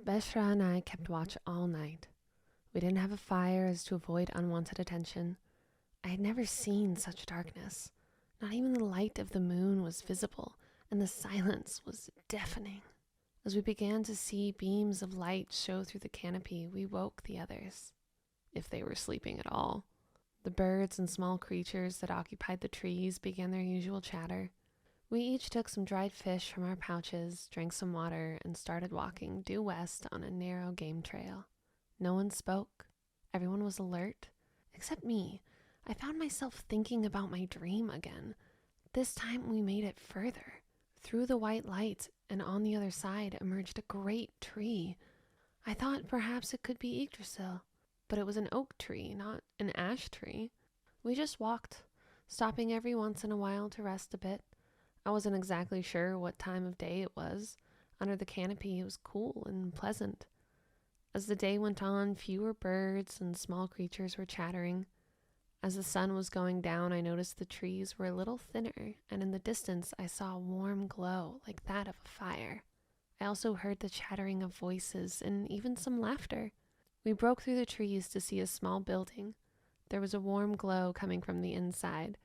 Beshra and I kept watch all night. We didn't have a fire as to avoid unwanted attention. I had never seen such darkness. Not even the light of the moon was visible, and the silence was deafening. As we began to see beams of light show through the canopy, we woke the others, if they were sleeping at all. The birds and small creatures that occupied the trees began their usual chatter. We each took some dried fish from our pouches, drank some water, and started walking due west on a narrow game trail. No one spoke. Everyone was alert, except me. I found myself thinking about my dream again. This time we made it further. Through the white light and on the other side emerged a great tree. I thought perhaps it could be Yggdrasil, but it was an oak tree, not an ash tree. We just walked, stopping every once in a while to rest a bit. I wasn't exactly sure what time of day it was. Under the canopy it was cool and pleasant. As the day went on, fewer birds and small creatures were chattering. As the sun was going down, I noticed the trees were a little thinner, and in the distance I saw a warm glow like that of a fire. I also heard the chattering of voices and even some laughter. We broke through the trees to see a small building. There was a warm glow coming from the inside.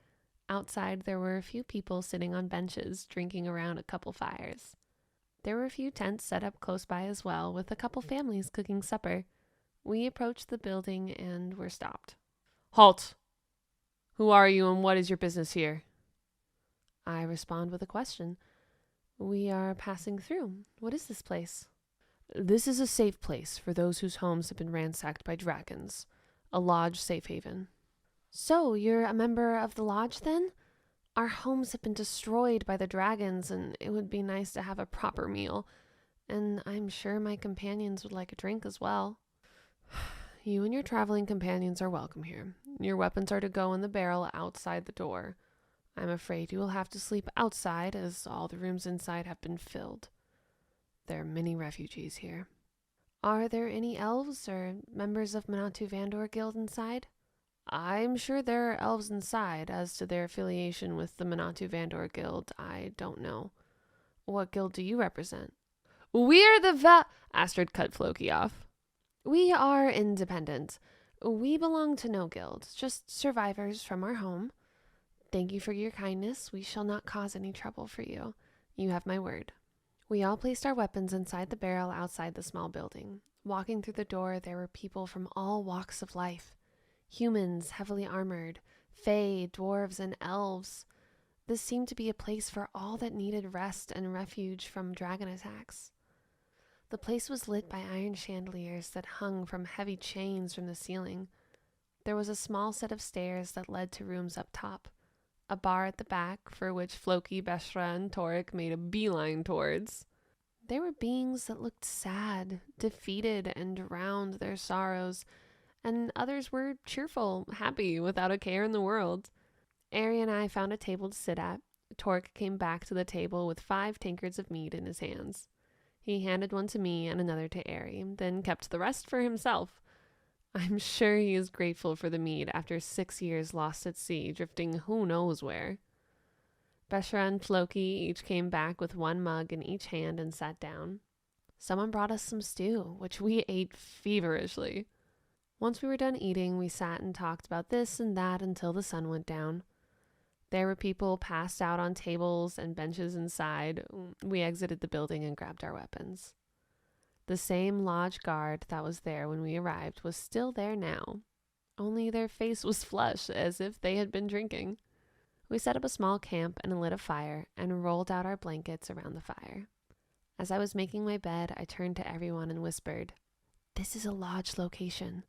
Outside, there were a few people sitting on benches, drinking around a couple fires. There were a few tents set up close by as well, with a couple families cooking supper. We approached the building and were stopped. Halt! Who are you and what is your business here? I respond with a question. We are passing through. What is this place? This is a safe place for those whose homes have been ransacked by dragons. A lodge safe haven. So, you're a member of the lodge then? Our homes have been destroyed by the dragons, and it would be nice to have a proper meal. And I'm sure my companions would like a drink as well. You and your traveling companions are welcome here. Your weapons are to go in the barrel outside the door. I'm afraid you will have to sleep outside, as all the rooms inside have been filled. There are many refugees here. Are there any elves or members of Manatu Vandor Guild inside? I'm sure there are elves inside. As to their affiliation with the Manatu Vandor Guild, I don't know. What guild do you represent? We're the Astrid cut Floki off. We are independent. We belong to no guild, just survivors from our home. Thank you for your kindness. We shall not cause any trouble for you. You have my word. We all placed our weapons inside the barrel outside the small building. Walking through the door, there were people from all walks of life. Humans, heavily armored, fae, dwarves, and elves. This seemed to be a place for all that needed rest and refuge from dragon attacks. The place was lit by iron chandeliers that hung from heavy chains from the ceiling. There was a small set of stairs that led to rooms up top, a bar at the back for which Floki, Beshra, and Torek made a beeline towards. There were beings that looked sad, defeated, and drowned their sorrows, and others were cheerful, happy, without a care in the world. Ari and I found a table to sit at. Torek came back to the table with 5 tankards of mead in his hands. He handed one to me and another to Ari, then kept the rest for himself. I'm sure he is grateful for the mead after 6 years lost at sea, drifting who knows where. Beshra and Floki each came back with 1 mug in each hand and sat down. Someone brought us some stew, which we ate feverishly. Once we were done eating, we sat and talked about this and that until the sun went down. There were people passed out on tables and benches inside. We exited the building and grabbed our weapons. The same lodge guard that was there when we arrived was still there now, only their face was flush as if they had been drinking. We set up a small camp and lit a fire and rolled out our blankets around the fire. As I was making my bed, I turned to everyone and whispered, "This is a lodge location.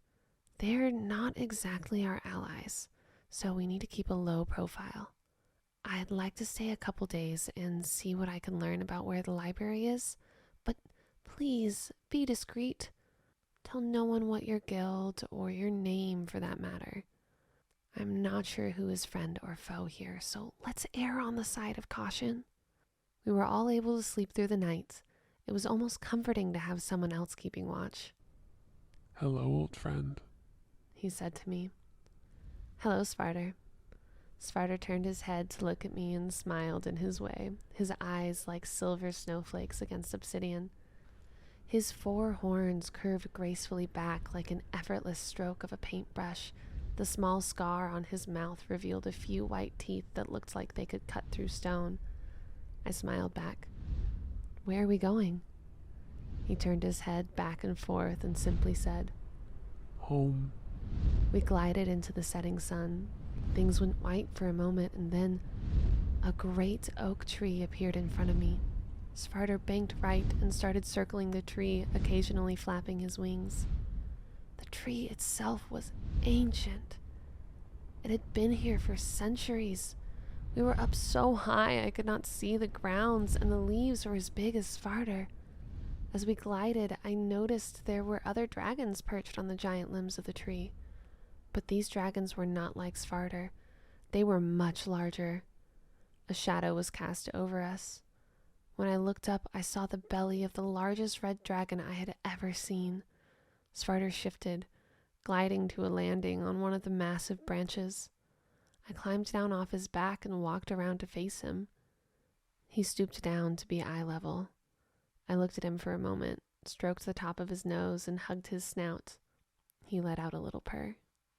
They're not exactly our allies, so we need to keep a low profile. I'd like to stay a couple days and see what I can learn about where the library is, but please be discreet. Tell no one what your guild or your name for that matter. I'm not sure who is friend or foe here, so let's err on the side of caution." We were all able to sleep through the night. It was almost comforting to have someone else keeping watch. "Hello, old friend," he said to me. "Hello, Svarter." Svarter turned his head to look at me and smiled in his way, his eyes like silver snowflakes against obsidian. His 4 horns curved gracefully back like an effortless stroke of a paintbrush. The small scar on his mouth revealed a few white teeth that looked like they could cut through stone. I smiled back. "Where are we going?" He turned his head back and forth and simply said, Home. We glided into the setting sun. Things went white for a moment, and then a great oak tree appeared in front of me. Svarter banked right and started circling the tree, occasionally flapping his wings. The tree itself was ancient. It had been here for centuries. We were up so high I could not see the grounds, and the leaves were as big as Svarter. As we glided, I noticed there were other dragons perched on the giant limbs of the tree. But these dragons were not like Svarter. They were much larger. A shadow was cast over us. When I looked up, I saw the belly of the largest red dragon I had ever seen. Svarter shifted, gliding to a landing on one of the massive branches. I climbed down off his back and walked around to face him. He stooped down to be eye level. I looked at him for a moment, stroked the top of his nose, and hugged his snout. He let out a little purr.